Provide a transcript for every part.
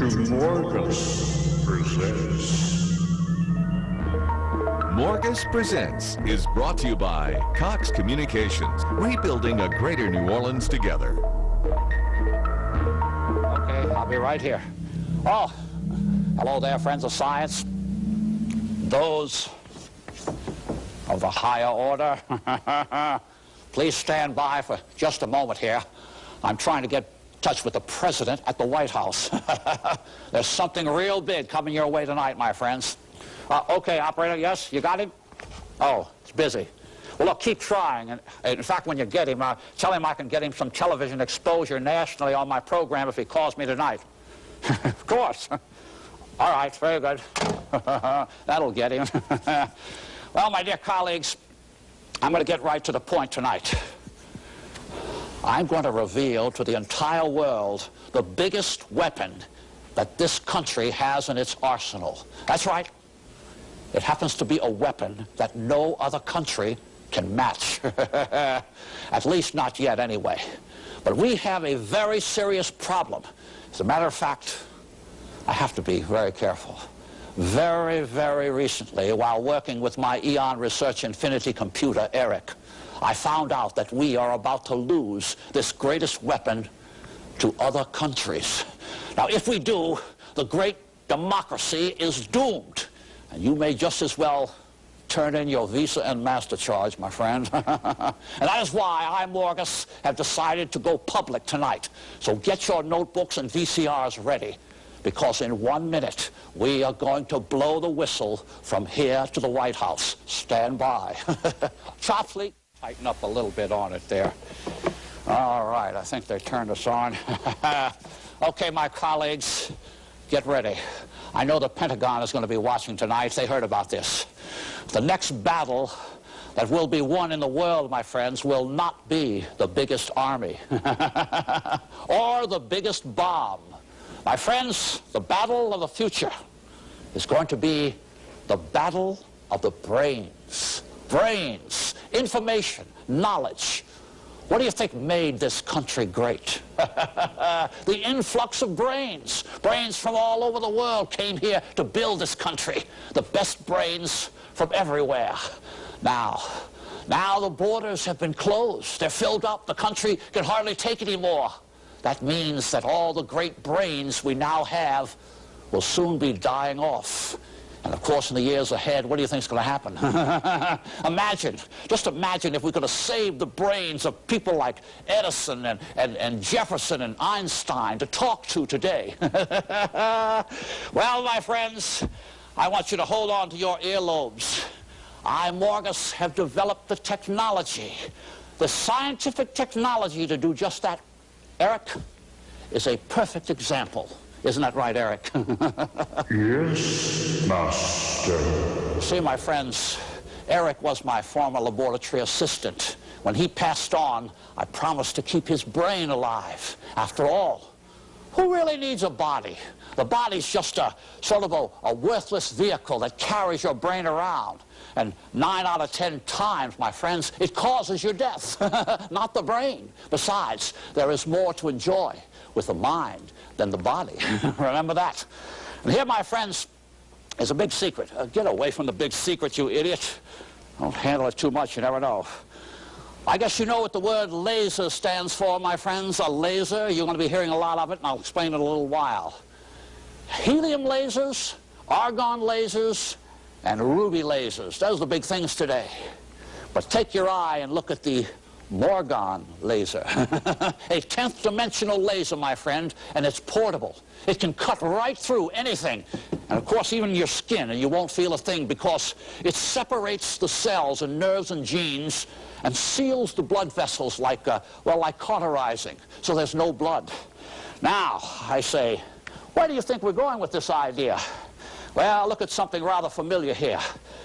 to Morgus Presents. Morgus Presents is brought to you by Cox Communications, rebuilding a greater New Orleans together. Okay, I'll be right here. Oh, hello there, friends of science. Those of the higher order. Please stand by for just a moment here. I'm trying to get in touch with the president at the White House. There's something real big coming your way tonight, my friends. Okay, operator, yes, you got him? Oh, it's busy. Well, look, keep trying. And in fact, when you get him, tell him I can get him some television exposure nationally on my program if he calls me tonight. Of course. All right, very good. That'll get him. Well, my dear colleagues, I'm going to get right to the point tonight. I'm going to reveal to the entire world the biggest weapon that this country has in its arsenal. That's right. It happens to be a weapon that no other country can match. At least not yet, anyway. But we have a very serious problem. As a matter of fact, I have to be very careful. Very, very recently, while working with my Eon Research Infinity Computer, E.R.I.C, I found out that we are about to lose this greatest weapon to other countries. Now, if we do, the great democracy is doomed. And you may just as well turn in your Visa and MasterCharge, my friend. And that is why I, Morgus, have decided to go public tonight. So get your notebooks and VCRs ready, because in 1 minute, we are going to blow the whistle from here to the White House. Stand by. Chopsley, tighten up a little bit on it there. All right, I think they turned us on. Okay, my colleagues, get ready. I know the Pentagon is going to be watching tonight. They heard about this. The next battle that will be won in the world, my friends, will not be the biggest army or the biggest bomb. My friends, the battle of the future is going to be the battle of the brains. Brains, information, knowledge. What do you think made this country great? The influx of brains. Brains from all over the world came here to build this country. The best brains from everywhere. Now the borders have been closed. They're filled up. The country can hardly take anymore. That means that all the great brains we now have will soon be dying off. And of course, in the years ahead, what do you think is going to happen? Just imagine if we could have saved the brains of people like Edison and Jefferson and Einstein to talk to today. Well, my friends, I want you to hold on to your earlobes. I, Morgus, have developed the technology, the scientific technology to do just that. E.R.I.C is a perfect example. Isn't that right, E.R.I.C? Yes, Master. See, my friends, E.R.I.C was my former laboratory assistant. When he passed on, I promised to keep his brain alive. After all, who really needs a body? The body's just a sort of a worthless vehicle that carries your brain around. And 9 out of 10 times, my friends, it causes your death, not the brain. Besides, there is more to enjoy with the mind than the body. Remember that. And here, my friends, is a big secret. Get away from the big secret, you idiot. Don't handle it too much, you never know. I guess you know what the word laser stands for, my friends. A laser, you're going to be hearing a lot of it, and I'll explain it in a little while. Helium lasers, argon lasers, and ruby lasers. Those are the big things today. But take your eye and look at the Morgon laser. A 10th dimensional laser, my friend, and it's portable. It can cut right through anything, and of course even your skin, and you won't feel a thing, because it separates the cells and nerves and genes and seals the blood vessels like cauterizing, so there's no blood. Now, I say, where do you think we're going with this idea? Well, look at something rather familiar here.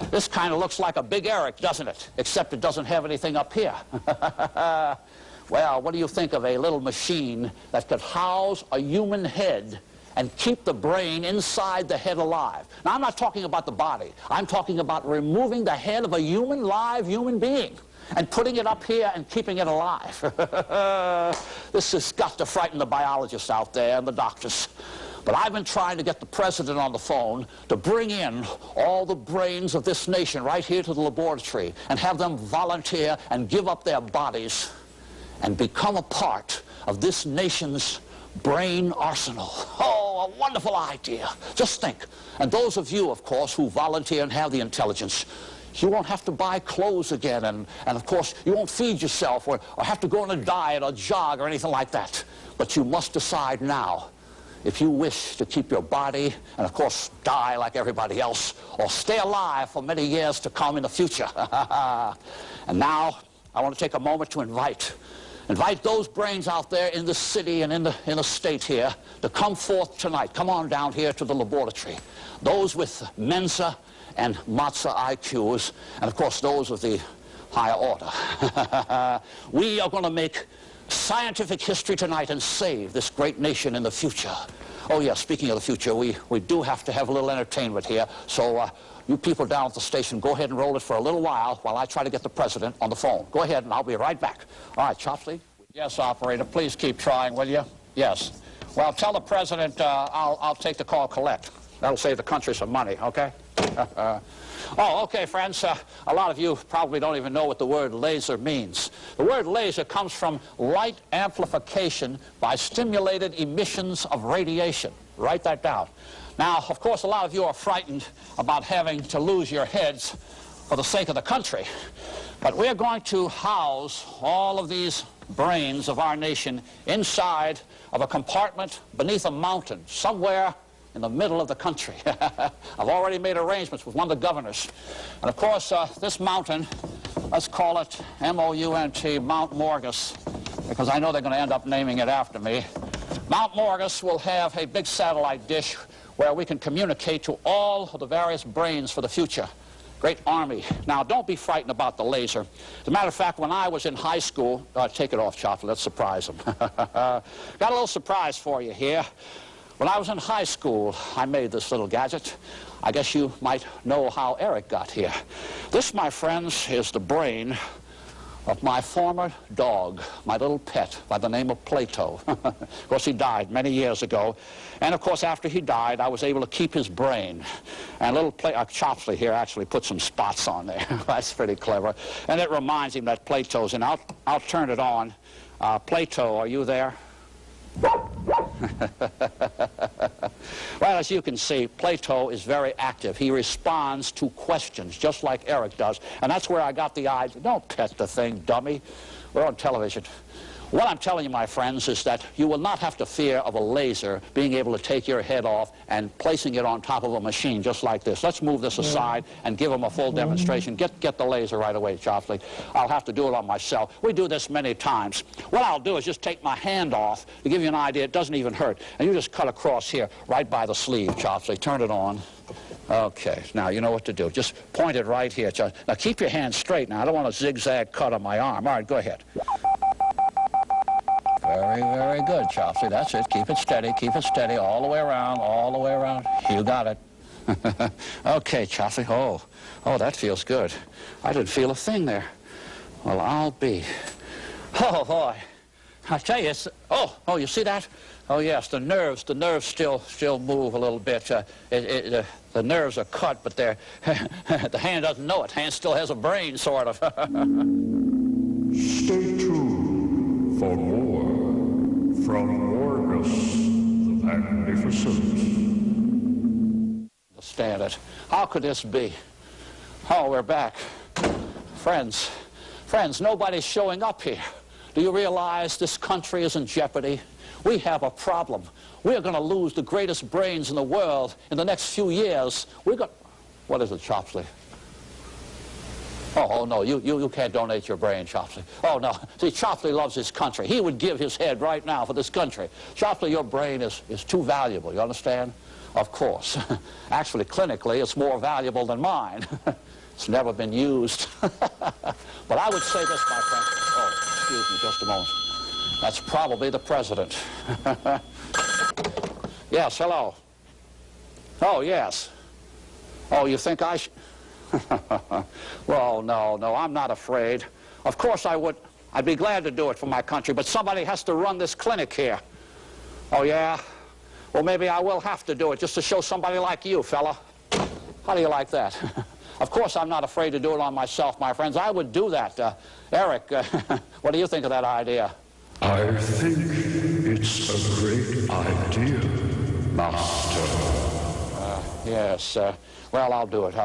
This kind of looks like a big E.R.I.C, doesn't it? Except it doesn't have anything up here. Well, what do you think of a little machine that could house a human head and keep the brain inside the head alive? Now, I'm not talking about the body. I'm talking about removing the head of a live human being and putting it up here and keeping it alive. This has got to frighten the biologists out there and the doctors. But I've been trying to get the president on the phone to bring in all the brains of this nation right here to the laboratory and have them volunteer and give up their bodies and become a part of this nation's brain arsenal. Oh, a wonderful idea. Just think. And those of you, of course, who volunteer and have the intelligence, you won't have to buy clothes again, and of course, you won't feed yourself or have to go on a diet or jog or anything like that. But you must decide now if you wish to keep your body and, of course, die like everybody else, or stay alive for many years to come in the future. And now, I want to take a moment to invite those brains out there in the city and in the state here to come forth tonight. Come on down here to the laboratory. Those with Mensa and Matza IQs, and of course those of the higher order. We are going to make scientific history tonight and save this great nation in the future. Oh yeah, speaking of the future, we do have to have a little entertainment here, so you people down at the station, go ahead and roll it for a little while I try to get the president on the phone. Go ahead and I'll be right back. All right, Chopsley? Yes, operator, please keep trying, will you? Yes. Well, tell the president I'll take the call collect. That'll save the country some money, okay? Oh, okay, friends. A lot of you probably don't even know what the word laser means. The word laser comes from light amplification by stimulated emissions of radiation. Write that down. Now, of course, a lot of you are frightened about having to lose your heads for the sake of the country. But we're going to house all of these brains of our nation inside of a compartment beneath a mountain somewhere in the middle of the country. I've already made arrangements with one of the governors. And of course, this mountain, let's call it M-O-U-N-T, Mount Morgus, because I know they're going to end up naming it after me. Mount Morgus will have a big satellite dish where we can communicate to all of the various brains for the future. Great army. Now, don't be frightened about the laser. As a matter of fact, when I was in high school, take it off, Chopsley, let's surprise them. Got a little surprise for you here. When I was in high school, I made this little gadget. I guess you might know how Eric got here. This, my friends, is the brain of my former dog, my little pet by the name of Plato. Of course, he died many years ago. And of course, after he died, I was able to keep his brain. And little Chopsley here actually put some spots on there. That's pretty clever. And it reminds him that Plato's in. I'll turn it on. Plato, are you there? Well, as you can see, Plato is very active. He responds to questions, just like Eric does. And that's where I got the idea. Don't pet the thing, dummy. We're on television. What I'm telling you, my friends, is that you will not have to fear of a laser being able to take your head off and placing it on top of a machine just like this. Let's move this aside and give them a full demonstration. Get the laser right away, Chopsley. I'll have to do it on myself. We do this many times. What I'll do is just take my hand off to give you an idea. It doesn't even hurt. And you just cut across here, right by the sleeve, Chopsley. Turn it on. Okay, now you know what to do. Just point it right here. Now keep your hand straight now. I don't want a zigzag cut on my arm. All right, go ahead. Very, very good, Chopsley. That's it. Keep it steady, all the way around, all the way around. You got it. Okay, Chopsley. Oh, that feels good. I didn't feel a thing there. Well, I'll be. Oh, boy. I tell you, it's... Oh, you see that? Oh, yes, the nerves still move a little bit. The nerves are cut, but they're... the hand doesn't know it. Hand still has a brain, sort of. Stay tuned for more from Morgus the Magnificent. Understand it. How could this be? Oh, we're back. Friends, nobody's showing up here. Do you realize this country is in jeopardy? We have a problem. We're going to lose the greatest brains in the world in the next few years. What is it, Chopsley? Oh, no, you can't donate your brain, Chopsley. Oh, no. See, Chopsley loves his country. He would give his head right now for this country. Chopsley, your brain is too valuable, you understand? Of course. Actually, clinically, it's more valuable than mine. It's never been used. But I would say this, my friend. Oh, excuse me just a moment. That's probably the president. Yes, hello. Oh, yes. Oh, you think I should... Well, no, I'm not afraid. Of course I would. I'd be glad to do it for my country, but somebody has to run this clinic here. Oh, yeah? Well, maybe I will have to do it just to show somebody like you, fella. How do you like that? Of course, I'm not afraid to do it on myself, my friends. I would do that. Eric, what do you think of that idea? I think it's a great idea, Master. Yes, well, I'll do it.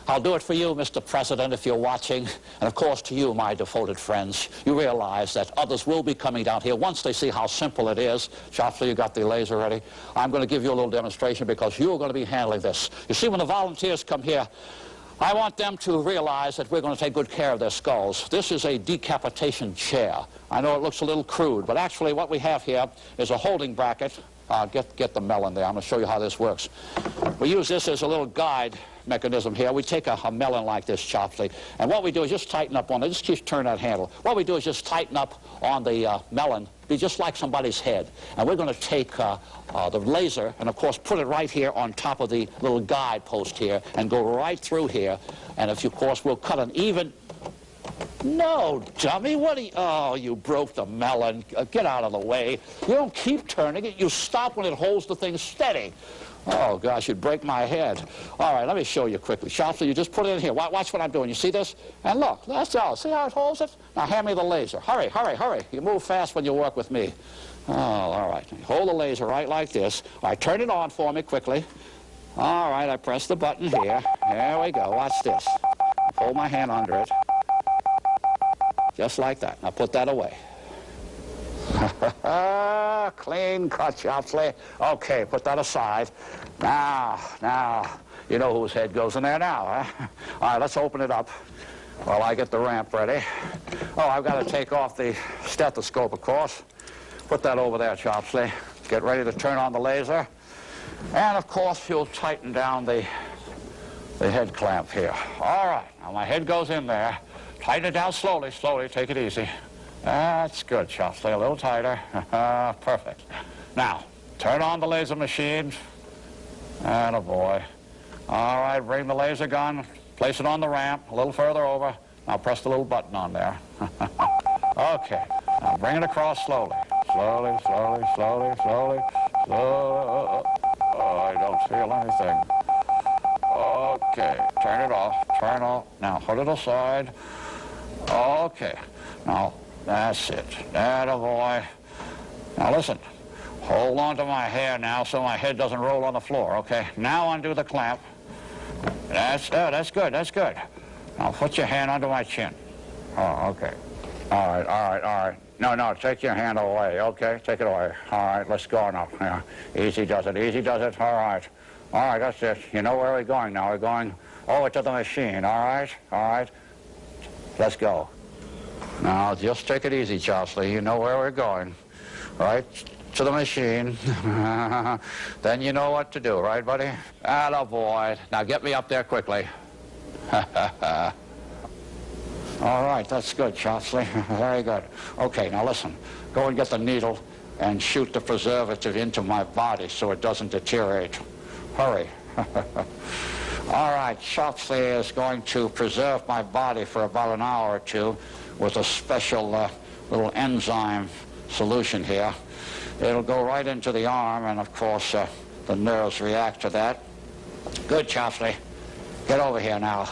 I'll do it for you, Mr. President, if you're watching. And of course, to you, my devoted friends. You realize that others will be coming down here once they see how simple it is. Chopsley, you got the laser ready? I'm going to give you a little demonstration because you're going to be handling this. You see, when the volunteers come here, I want them to realize that we're going to take good care of their skulls. This is a decapitation chair. I know it looks a little crude, but actually what we have here is a holding bracket. Get the melon there. I'm going to show you how this works. We use this as a little guide mechanism here. We take a melon like this, Chopsley, and what we do is just tighten up on it. Just keep turning that handle. What we do is just tighten up on the melon, be just like somebody's head. And we're going to take the laser and, of course, put it right here on top of the little guide post here and go right through here. And, of course, we'll cut an even... No, dummy, what are you... Oh, you broke the melon. Get out of the way. You don't keep turning it. You stop when it holds the thing steady. Oh, gosh, you'd break my head. All right, let me show you quickly. Chopsley, you just put it in here. Watch what I'm doing. You see this? And look, that's all. See how it holds it? Now, hand me the laser. Hurry, hurry, hurry. You move fast when you work with me. Oh, all right. Hold the laser right like this. All right, turn it on for me quickly. All right, I press the button here. There we go. Watch this. Hold my hand under it. Just like that. Now put that away. Clean cut, Chopsley. Okay, put that aside. Now, you know whose head goes in there now, huh? All right, let's open it up while I get the ramp ready. Oh, I've got to take off the stethoscope, of course. Put that over there, Chopsley. Get ready to turn on the laser. And, of course, you'll tighten down the head clamp here. All right, now my head goes in there. Tighten it down slowly, slowly. Take it easy. That's good, Chopsley. A little tighter. Perfect. Now, turn on the laser machine. Attaboy. All right, bring the laser gun. Place it on the ramp, a little further over. Now press the little button on there. Okay. Now bring it across slowly. Slowly, slowly, slowly, slowly, slowly. Oh, I don't feel anything. Okay, turn it off. Turn off. Now put it aside. Okay. Now, that's it. Attaboy. Now listen. Hold on to my hair now so my head doesn't roll on the floor, okay? Now undo the clamp. That's good, that's good. Now put your hand under my chin. Oh, okay. All right, all right, all right. No, take your hand away, okay? Take it away. All right, let's go now. Yeah. Easy does it, easy does it. All right. All right, that's it. You know where we're going now. We're going over to the machine, all right? All right. Let's go. Now, just take it easy, Chopsley. You know where we're going. Right to the machine. Then you know what to do, right, buddy? Attaboy. Now get me up there quickly. All right, that's good, Chopsley. Very good. Okay, now listen. Go and get the needle and shoot the preservative into my body so it doesn't deteriorate. Hurry. All right, Chopsley is going to preserve my body for about an hour or two with a special little enzyme solution here. It'll go right into the arm, and of course the nerves react to that. Good, Chopsley. Get over here now.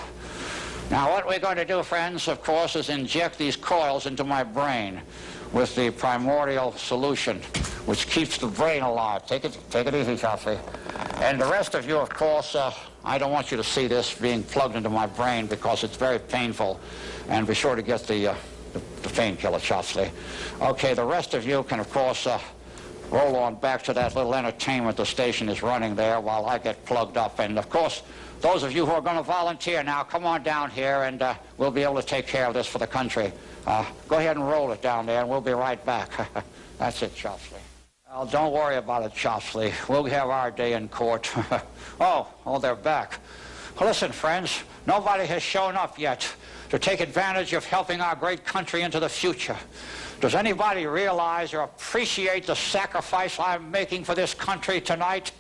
Now what we're going to do, friends, of course, is inject these coils into my brain with the primordial solution, which keeps the brain alive. Take it easy, Chopsley. And the rest of you, of course, I don't want you to see this being plugged into my brain because it's very painful. And be sure to get the painkiller, Chopsley. Okay, the rest of you can, of course, roll on back to that little entertainment the station is running there while I get plugged up. And, of course, those of you who are going to volunteer now, come on down here and we'll be able to take care of this for the country. Go ahead and roll it down there and we'll be right back. That's it, Chopsley. Well, don't worry about it, Chopsley. We'll have our day in court. Oh, they're back. Well, listen, friends, nobody has shown up yet to take advantage of helping our great country into the future. Does anybody realize or appreciate the sacrifice I'm making for this country tonight?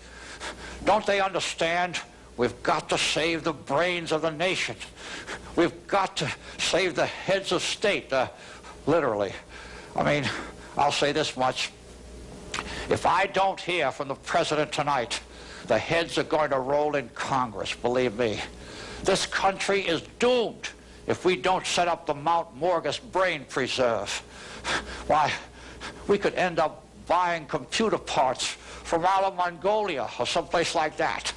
Don't they understand? We've got to save the brains of the nation. We've got to save the heads of state, literally. I mean, I'll say this much. If I don't hear from the president tonight, the heads are going to roll in Congress, believe me. This country is doomed if we don't set up the Mount Morgus brain preserve. Why, we could end up buying computer parts from out of Mongolia or someplace like that.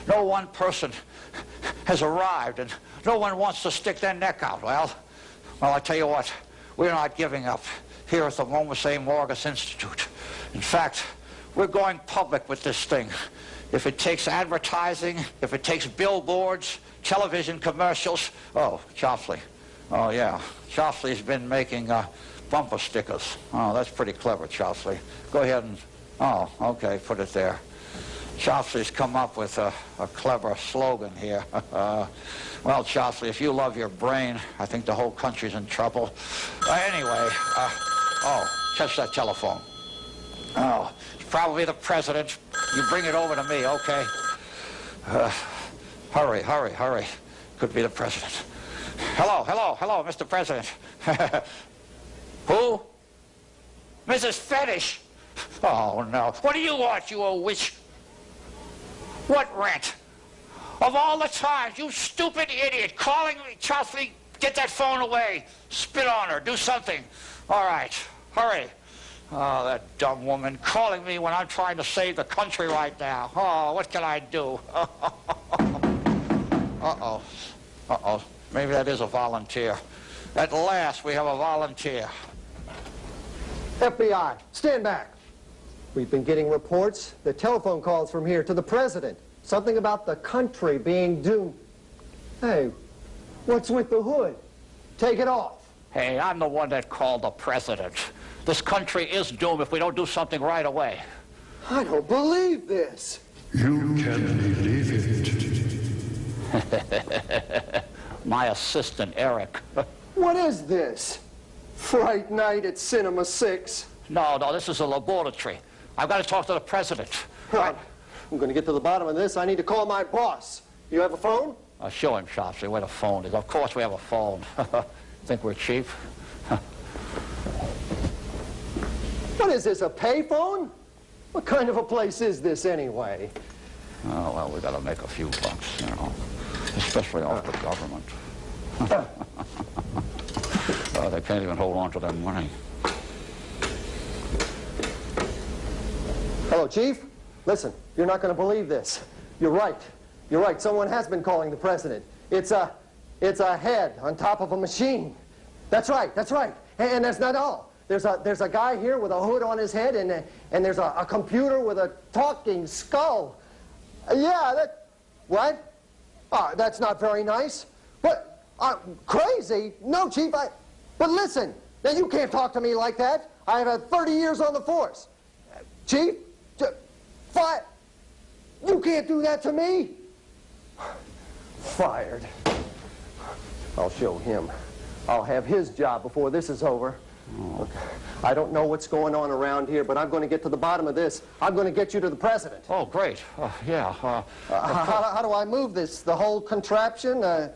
No one person has arrived, and no one wants to stick their neck out. Well, I tell you what, we're not giving up here at the Morgus A. Morgus Institute. In fact, we're going public with this thing. If it takes advertising, if it takes billboards, television commercials. Oh, Chopsley. Oh, yeah. Chopsley's been making bumper stickers. Oh, that's pretty clever, Chopsley. Go ahead and... Oh, okay, put it there. Chopsley's come up with a clever slogan here. Well, Chopsley, if you love your brain, I think the whole country's in trouble. Anyway, oh, catch that telephone. Oh, it's probably the president. You bring it over to me, okay? Hurry. Could be the president. Hello, Mr. President. Who? Mrs. Fetish. Oh, no. What do you want, you old witch? What rent? Of all the times, you stupid idiot, calling me, Chopsley, get that phone away. Spit on her, do something. All right, hurry. Oh, that dumb woman calling me when I'm trying to save the country right now. Oh, what can I do? Uh-oh. Maybe that is a volunteer. At last, we have a volunteer. FBI, stand back. We've been getting reports, the telephone calls from here to the president. Something about the country being doomed. Hey, what's with the hood? Take it off. Hey, I'm the one that called the president. This country is doomed if we don't do something right away. I don't believe this. You can believe it. My assistant, Eric. What is this? Fright night at Cinema 6? No, this is a laboratory. I've got to talk to the president. Right. I'm going to get to the bottom of this. I need to call my boss. You have a phone? Show him, Chopsley, where the phone is. Of course we have a phone. Think we're cheap? What is this, a payphone? What kind of a place is this anyway? Oh, well, we got to make a few bucks, you know, especially off the government. They can't even hold on to their money. Hello, Chief. Listen, you're not going to believe this. You're right. Someone has been calling the president. It's a head on top of a machine. That's right. And that's not all. There's a guy here with a hood on his head, and there's a computer with a talking skull. What? That's not very nice. What? Crazy? No, Chief. But listen, now you can't talk to me like that. I have had 30 years on the force. Chief, you can't do that to me. Fired. I'll show him. I'll have his job before this is over. Look, I don't know what's going on around here, but I'm going to get to the bottom of this. I'm going to get you to the president. Oh, great. Yeah. How do I move this? The whole contraption? No.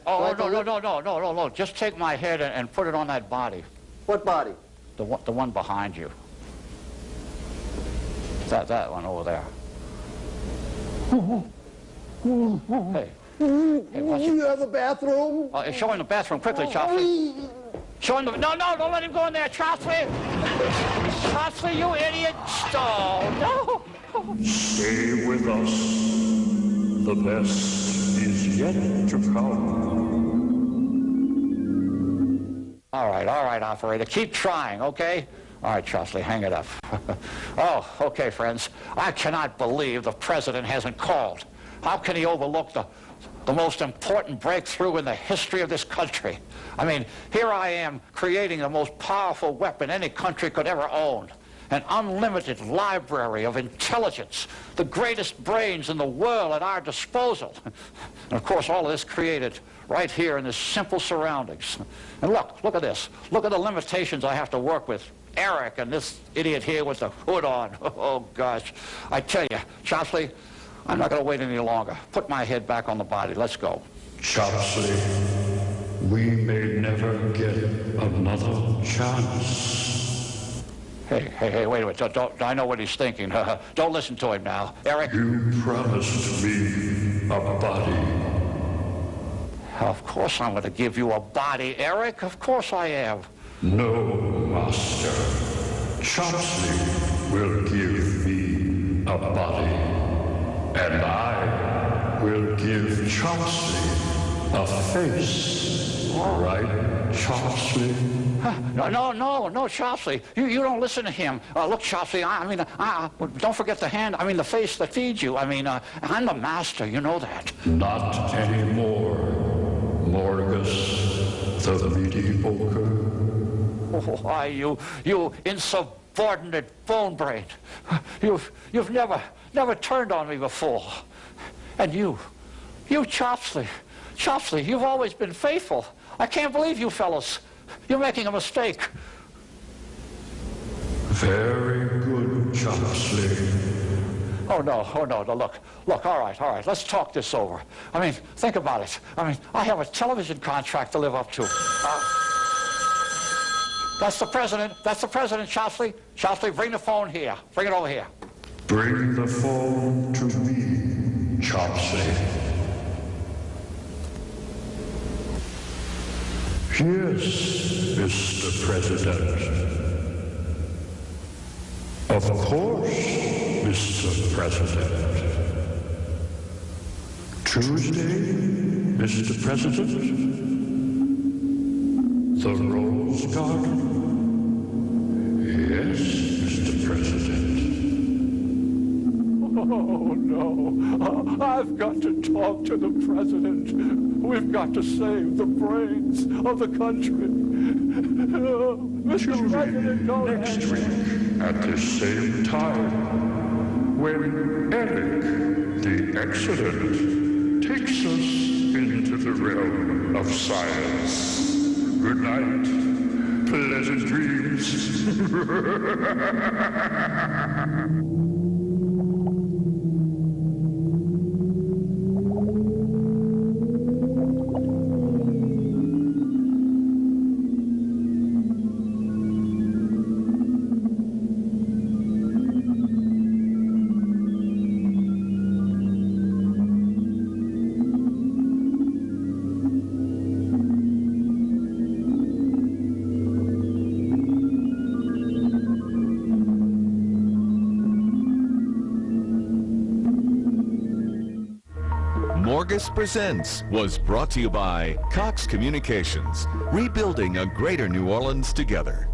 Just take my head and put it on that body. What body? The one behind you. That one over there. Hey, what's You have a bathroom? show him the bathroom quickly, Chopsley. Show him the... No, don't let him go in there, Chopsley. Chopsley, you idiot. Oh, no. Stay with us. The best is yet to come. All right, operator. Keep trying, okay? All right, Chopsley, hang it up. Oh, okay, friends. I cannot believe the president hasn't called. How can he overlook the most important breakthrough in the history of this country? I mean, here I am creating the most powerful weapon any country could ever own. An unlimited library of intelligence, the greatest brains in the world at our disposal. And of course, all of this created right here in this simple surroundings. And look at this. Look at the limitations I have to work with. Eric and this idiot here with the hood on. Oh, gosh. I tell you, Chopsley, I'm not going to wait any longer. Put my head back on the body. Let's go. Chopsley, we may never get another chance. Hey, wait a minute. Don't, I know what he's thinking. Don't listen to him now. Eric? You promised me a body. Of course I'm going to give you a body, Eric. Of course I am. No, Master. Chopsley will give me a body. And I will give Chopsley a face. Right, Chopsley? No, Chopsley. You don't listen to him. Look, Chopsley, don't forget the hand. The face that feeds you. I'm the master. You know that. Not anymore, Morgus the Mediocre. Oh, why, you insubordinate bone brain. You've never turned on me before. And you, Chopsley, you've always been faithful. I can't believe you fellows. You're making a mistake. Very good, Chopsley. Oh no, look, all right, let's talk this over. Think about it. I have a television contract to live up to. That's the president, Chopsley. Chopsley, bring the phone here. Bring it over here. Bring the phone to me, Chopsley. Yes, Mr. President. Of course, Mr. President. Tuesday, Mr. President? The Rose Garden? Yes, Mr. President. Oh, no. I've got to talk to the president. We've got to save the brains of the country. Mr. President, go ahead. Next week, at the same time, when Eric the Excellent takes us into the realm of science. Good night. Pleasant dreams. Morgus Presents was brought to you by Cox Communications, rebuilding a greater New Orleans together.